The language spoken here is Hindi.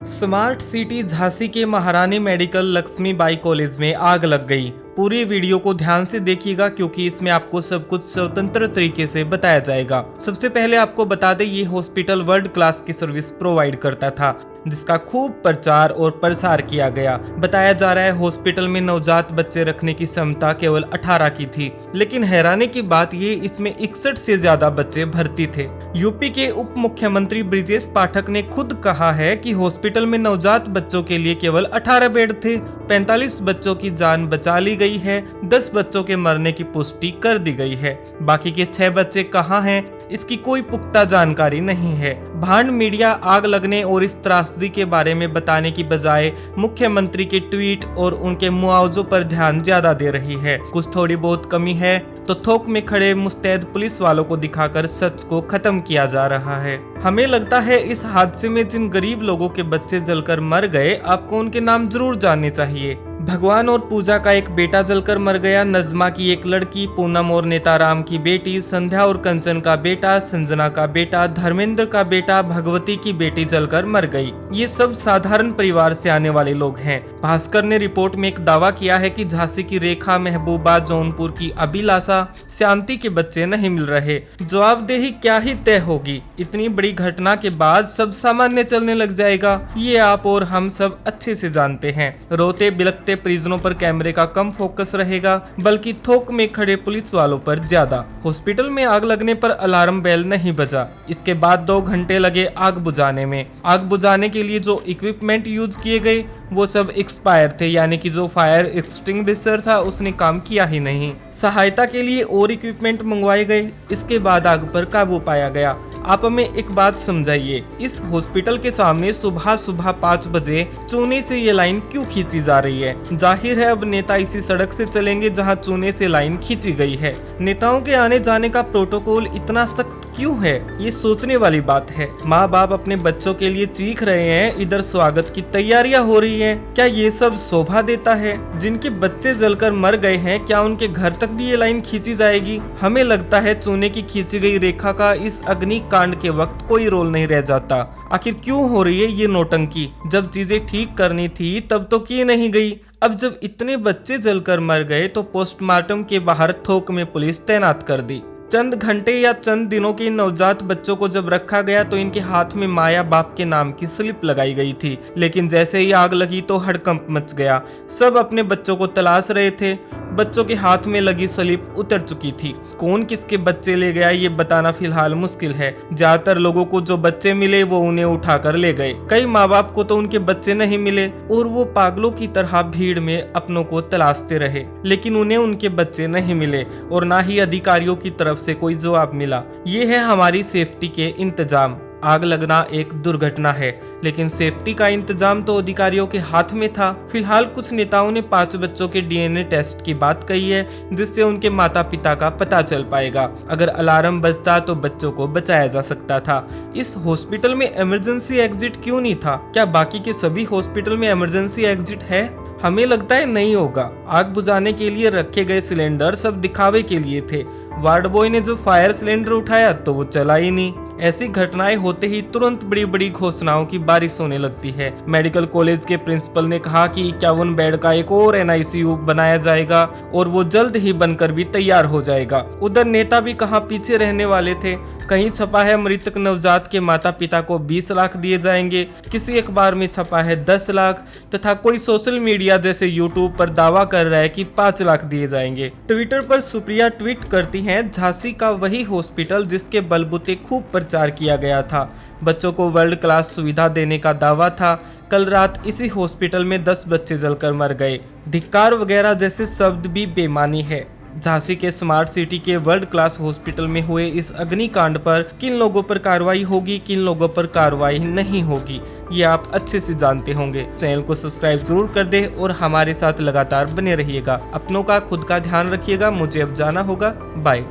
स्मार्ट सिटी झांसी के महारानी मेडिकल लक्ष्मीबाई कॉलेज में आग लग गई। पूरी वीडियो को ध्यान से देखिएगा क्योंकि इसमें आपको सब कुछ स्वतंत्र तरीके से बताया जाएगा। सबसे पहले आपको बता दें, ये हॉस्पिटल वर्ल्ड क्लास की सर्विस प्रोवाइड करता था जिसका खूब प्रचार और प्रसार किया गया। बताया जा रहा है हॉस्पिटल में नवजात बच्चे रखने की क्षमता केवल 18 की थी, लेकिन हैरानी की बात ये इसमें 61 से ज्यादा बच्चे भर्ती थे। यूपी के उप मुख्यमंत्री ब्रिजेश पाठक ने खुद कहा है कि हॉस्पिटल में नवजात बच्चों के लिए केवल 18 बेड थे। 45 बच्चों की जान बचा ली गई है। 10 बच्चों के मरने की पुष्टि कर दी गई है। बाकी के 6 बच्चे कहां हैं, इसकी कोई पुख्ता जानकारी नहीं है। भांड मीडिया आग लगने और इस त्रासदी के बारे में बताने की बजाय मुख्यमंत्री के ट्वीट और उनके मुआवजों पर ध्यान ज्यादा दे रही है। कुछ थोड़ी बहुत कमी है तो थोक में खड़े मुस्तैद पुलिस वालों को दिखाकर सच को खत्म किया जा रहा है। हमें लगता है इस हादसे में जिन गरीब लोगों के बच्चे जलकर मर गए, आपको उनके नाम जरूर जानने चाहिए। भगवान और पूजा का एक बेटा जलकर मर गया, नजमा की एक लड़की, पूनम और नेताराम की बेटी, संध्या और कंचन का बेटा, संजना का बेटा, धर्मेंद्र का बेटा, भगवती की बेटी जलकर मर गई। ये सब साधारण परिवार से आने वाले लोग हैं। भास्कर ने रिपोर्ट में एक दावा किया है कि झांसी की रेखा, महबूबा, जौनपुर की अभिलाषा, शांति के बच्चे नहीं मिल रहे। जवाबदेही क्या ही तय होगी। इतनी बड़ी घटना के बाद सब सामान्य चलने लग जाएगा, ये आप और हम सब अच्छे से जानते हैं। रोते बिलखते परिजनों पर कैमरे का कम फोकस रहेगा, बल्कि थोक में खड़े पुलिस वालों पर ज्यादा। हॉस्पिटल में आग लगने पर अलार्म बेल नहीं बजा। इसके बाद 2 घंटे लगे आग बुझाने में। आग बुझाने के लिए जो इक्विपमेंट यूज किए गए वो सब एक्सपायर थे, यानी कि जो फायर एक्सटिंग्विशर था उसने काम किया ही नहीं। सहायता के लिए और इक्विपमेंट मंगवाए गए। इसके बाद आग पर काबू पाया गया। आप हमें एक बात समझाइए, इस हॉस्पिटल के सामने सुबह सुबह 5 बजे चूने से ये लाइन क्यों खींची जा रही है? जाहिर है अब नेता इसी सड़क से चलेंगे जहां चूने से लाइन खींची गई है। नेताओं के आने जाने का प्रोटोकॉल इतना सख्त क्यों है, ये सोचने वाली बात है। माँ बाप अपने बच्चों के लिए चीख रहे हैं, इधर स्वागत की तैयारियां हो रही हैं। क्या ये सब शोभा देता है? जिनके बच्चे जलकर मर गए हैं, क्या उनके घर तक भी ये लाइन खींची जाएगी? हमें लगता है चूने की खींची गई रेखा का इस अग्निकांड के वक्त कोई रोल नहीं रह जाता। आखिर क्यों हो रही है ये नौटंकी? जब चीजें ठीक करनी थी तब तो की नहीं गई। अब जब इतने बच्चे जलकर मर गए तो पोस्टमार्टम के बाहर थोक में पुलिस तैनात कर दी। चंद घंटे या चंद दिनों के नवजात बच्चों को जब रखा गया तो इनके हाथ में माँ या बाप के नाम की स्लिप लगाई गई थी, लेकिन जैसे ही आग लगी तो हड़कंप मच गया। सब अपने बच्चों को तलाश रहे थे। बच्चों के हाथ में लगी स्लिप उतर चुकी थी। कौन किसके बच्चे ले गया ये बताना फिलहाल मुश्किल है। ज्यादातर लोगों को जो बच्चे मिले वो उन्हें उठाकर ले गए। कई माँ बाप को तो उनके बच्चे नहीं मिले और वो पागलों की तरह भीड़ में अपनों को तलाशते रहे, लेकिन उन्हें उनके बच्चे नहीं मिले और ना ही अधिकारियों की तरफ से कोई जवाब मिला। ये है हमारी सेफ्टी के इंतजाम। आग लगना एक दुर्घटना है, लेकिन सेफ्टी का इंतजाम तो अधिकारियों के हाथ में था। फिलहाल कुछ नेताओं ने 5 बच्चों के डीएनए टेस्ट की बात कही है, जिससे उनके माता पिता का पता चल पाएगा। अगर अलार्म बजता तो बच्चों को बचाया जा सकता था। इस हॉस्पिटल में इमरजेंसी एग्जिट क्यों नहीं था? क्या बाकी के सभी हॉस्पिटल में इमरजेंसी एग्जिट है? हमें लगता है नहीं होगा। आग बुझाने के लिए रखे गए सिलेंडर सब दिखावे के लिए थे। वार्ड बॉय ने जो फायर सिलेंडर उठाया तो वो चला ही नहीं। ऐसी घटनाएं होते ही तुरंत बड़ी बड़ी घोषणाओं की बारिश होने लगती है। मेडिकल कॉलेज के प्रिंसिपल ने कहा कि 51 बेड का एक और NICU बनाया जाएगा और वो जल्द ही बनकर भी तैयार हो जाएगा। उधर नेता भी कहाँ पीछे रहने वाले थे। कहीं छपा है मृतक नवजात के माता पिता को 20 लाख दिए जाएंगे, किसी अखबार में छपा है 10 लाख, तथा कोई सोशल मीडिया जैसे यूट्यूब पर दावा कर रहा है कि 5 लाख दिए जाएंगे। ट्विटर पर सुप्रिया ट्वीट करती हैं, झांसी का वही हॉस्पिटल जिसके बलबूते खूब प्रचार किया गया था। बच्चों को वर्ल्ड क्लास सुविधा देने का दावा था। कल रात इसी हॉस्पिटल में 10 बच्चे जलकर मर गए। धिक्कार वगैरह जैसे शब्द भी बेमानी है। झांसी के स्मार्ट सिटी के वर्ल्ड क्लास हॉस्पिटल में हुए इस अग्निकांड पर किन लोगों पर कार्रवाई होगी, किन लोगों पर कार्रवाई नहीं होगी, ये आप अच्छे से जानते होंगे। चैनल को सब्सक्राइब जरूर कर दे और हमारे साथ लगातार बने रहिएगा। अपनों का खुद का ध्यान रखिएगा। मुझे अब जाना होगा। बाय।